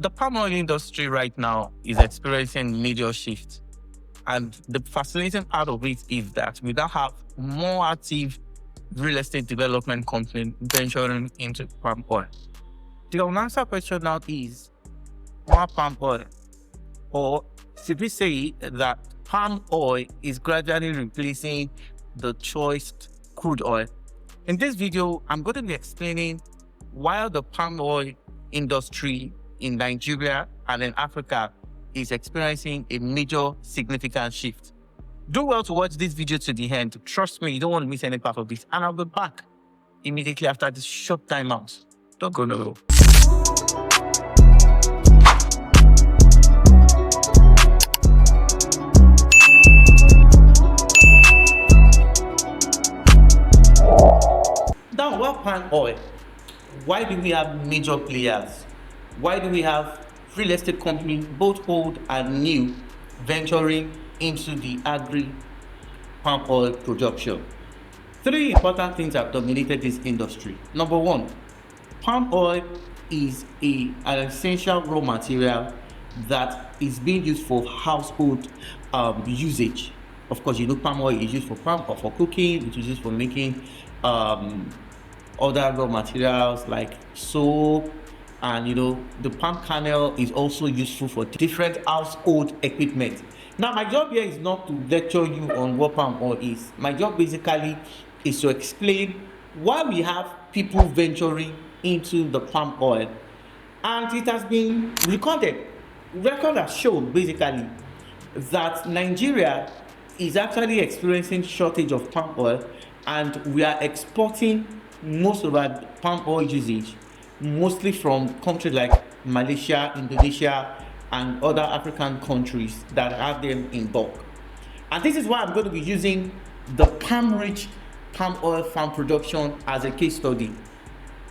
The palm oil industry right now is experiencing major shifts. And the fascinating part of it is that we now have more active real estate development companies venturing into palm oil. The unanswered question now is, why palm oil? Or should we say that palm oil is gradually replacing the choiced crude oil? In this video, I'm going to be explaining why the palm oil industry in Nigeria and in Africa is experiencing a major significant shift. Do well to watch this video to the end. Trust me, you don't want to miss any part of this. And I'll be back immediately after this short time out. Don't go nowhere. Now, what palm oil? Why do we have major players? Why do we have real estate companies, both old and new, venturing into the agri palm oil production? Three important things have dominated this industry. Number one, palm oil is an essential raw material that is being used for household usage. Of course, palm oil is used for cooking. It is used for making other raw materials like soap, and the palm kernel is also useful for different household equipment. Now, my job here is not to lecture you on what palm oil is. My job basically is to explain why we have people venturing into the palm oil, and it has been recorded. Record has shown basically that Nigeria is actually experiencing shortage of palm oil, and we are exporting most of our palm oil usage mostly from countries like Malaysia, Indonesia, and other African countries that have them in bulk. And this is why I'm going to be using the Palmrich palm oil farm production as a case study,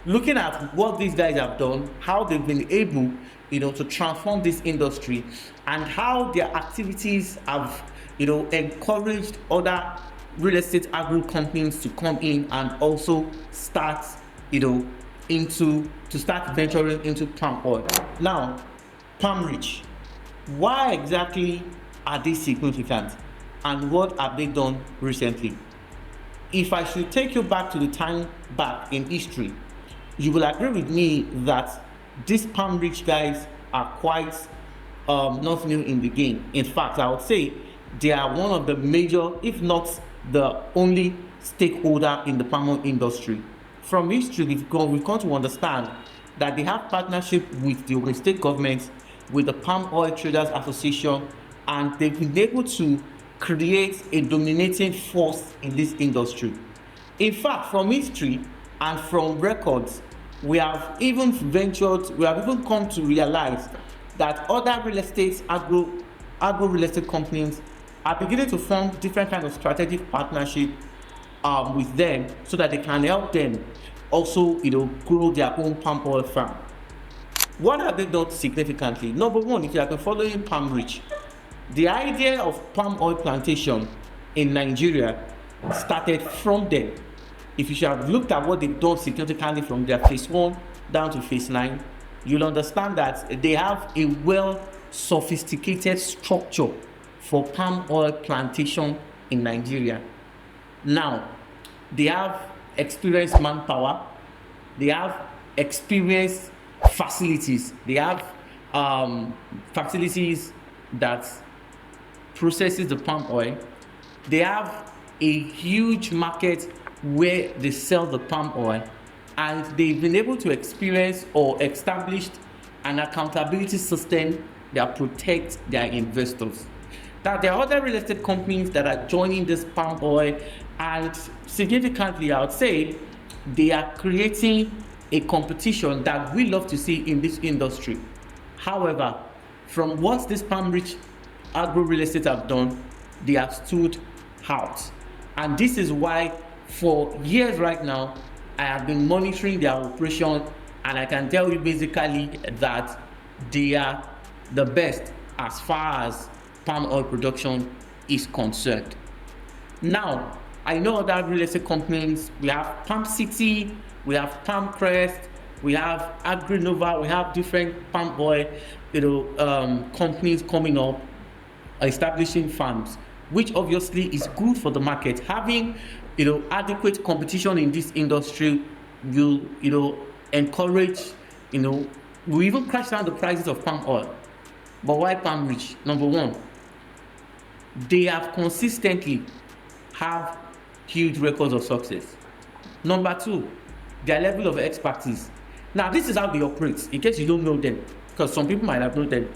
looking at what these guys have done, how they've been able to transform this industry, and how their activities have encouraged other real estate agro companies to come in and also start start venturing into palm oil. Now, Palmrich, why exactly are they significant, and what have they done recently? If I should take you back to the time back in history, you will agree with me that these Palmrich guys are quite not new in the game. In fact, I would say they are one of the major, if not the only stakeholder in the palm oil industry. From history, we've come to understand that they have partnership with the Ogun State government, with the Palm Oil Traders Association, and they've been able to create a dominating force in this industry. In fact, from history and from records, we have even come to realize that other real estate, agro real estate companies are beginning to form different kinds of strategic partnership with them, so that they can help them also grow their own palm oil farm. What have they done significantly? Number one, if you have been following Palmrich, the idea of palm oil plantation in Nigeria started from them. If you should have looked at what they've done significantly from their phase 1 down to phase 9, you'll understand that they have a well sophisticated structure for palm oil plantation in Nigeria. Now, they have experienced manpower, they have experienced facilities, they have facilities that processes the palm oil, they have a huge market where they sell the palm oil, and they've been able to experience or establish an accountability system that protects their investors. Now, there are other real estate companies that are joining this palm oil, and significantly, I would say they are creating a competition that we love to see in this industry. However, from what this Palmrich agro real estate have done, they have stood out. And this is why for years right now, I have been monitoring their operation, and I can tell you basically that they are the best as far as palm oil production is concerned. Now, I know other real estate companies, we have Palm City, we have Palm Crest, we have Agrinova, we have different palm oil, companies coming up, establishing farms, which obviously is good for the market. Having, adequate competition in this industry will, encourage, we even crash down the prices of palm oil. But why Palmrich? Number one, they have consistently have huge records of success. Number two, their level of expertise. Now, this is how they operate, in case you don't know them, because some people might have known them.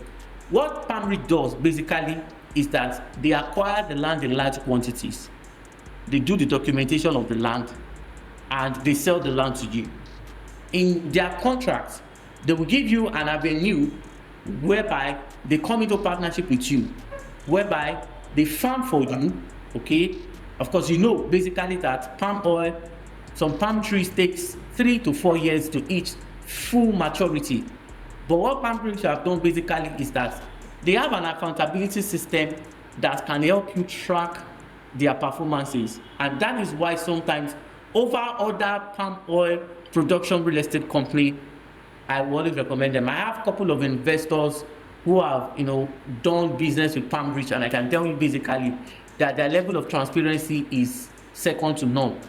What Palmrich does basically is that they acquire the land in large quantities. They do the documentation of the land and they sell the land to you. In their contracts, they will give you an avenue whereby they come into partnership with you, whereby they farm for you, okay? Of course, basically that palm oil, some palm trees takes 3 to 4 years to reach full maturity. But what Palmrich have done basically is that they have an accountability system that can help you track their performances. And that is why sometimes over other palm oil production real estate company, I would always recommend them. I have a couple of investors who have, done business with Palmrich, and I can tell you basically that their level of transparency is second to none.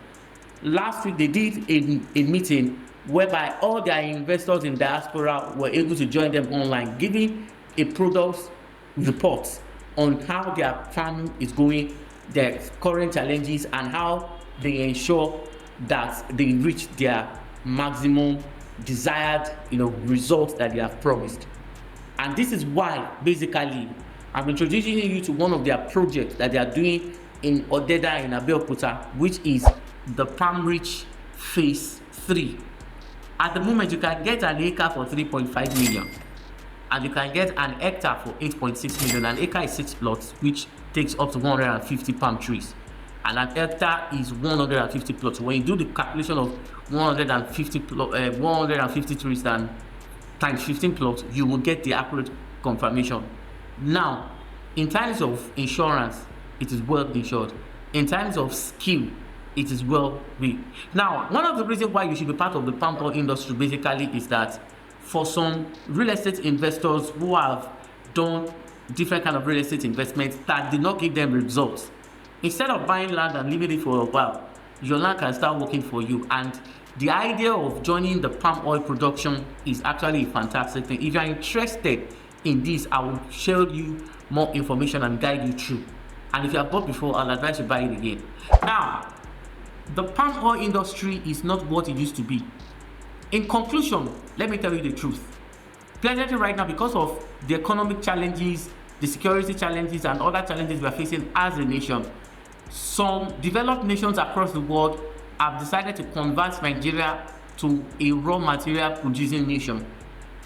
Last week, they did a meeting whereby all their investors in diaspora were able to join them online, giving a product report on how their farm is going, their current challenges, and how they ensure that they reach their maximum desired results that they have promised. And this is why basically I'm introducing you to one of their projects that they are doing in Odeda in Abeokuta, which is the Palmrich Phase 3. At the moment, you can get an acre for 3.5 million, and you can get an hectare for 8.6 million. An acre is 6 plots, which takes up to 150 palm trees, and an hectare is 150 plots. When you do the calculation of 150 trees and times 15 plots, you will get the accurate confirmation. Now, in terms of insurance, it is well insured. In terms of skill, it is well built. Now, one of the reasons why you should be part of the palm oil industry basically is that for some real estate investors who have done different kind of real estate investments that did not give them results, instead of buying land and leaving it for a while, your land can start working for you. And the idea of joining the palm oil production is actually a fantastic thing. If you are interested in this, I will share you more information and guide you through. And if you have bought before, I'll advise you buy it again. Now, the palm oil industry is not what it used to be. In conclusion, let me tell you the truth. Presently right now, because of the economic challenges, the security challenges, and other challenges we are facing as a nation, some developed nations across the world have decided to convert Nigeria to a raw material producing nation.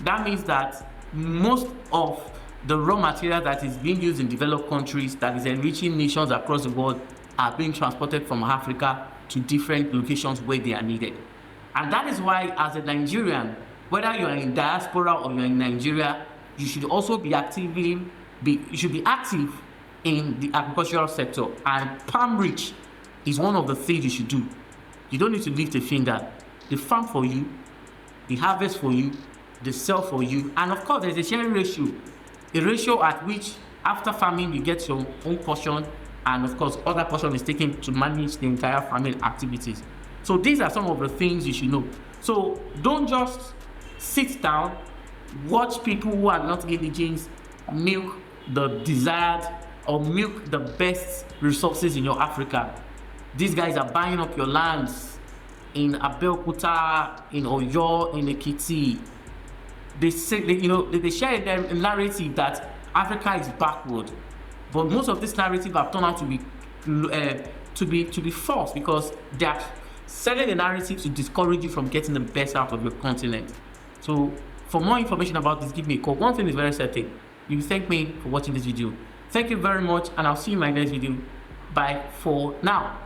That means that most of the raw material that is being used in developed countries, that is enriching nations across the world, are being transported from Africa to different locations where they are needed. And that is why, as a Nigerian, whether you are in diaspora or you are in Nigeria, you should also be active in the agricultural sector. And Palmrich is one of the things you should do. You don't need to lift a finger. They farm for you, they harvest for you, they sell for you, and of course there's a sharing ratio, a ratio at which after farming you get your own portion, and of course other portion is taken to manage the entire farming activities. So these are some of the things you should know. So don't just sit down, watch people who are not indigenous milk the desired or milk the best resources in your Africa. These guys are buying up your lands in Abeokuta, in Oyo, in Ekiti. They say they share a narrative that Africa is backward, but most of this narrative have turned out to be false, because they are selling the narrative to discourage you from getting the best out of your continent. So for more information about this, give me a call. One thing is very certain: you thank me for watching this video. Thank you very much, and I'll see you in my next video. Bye for now.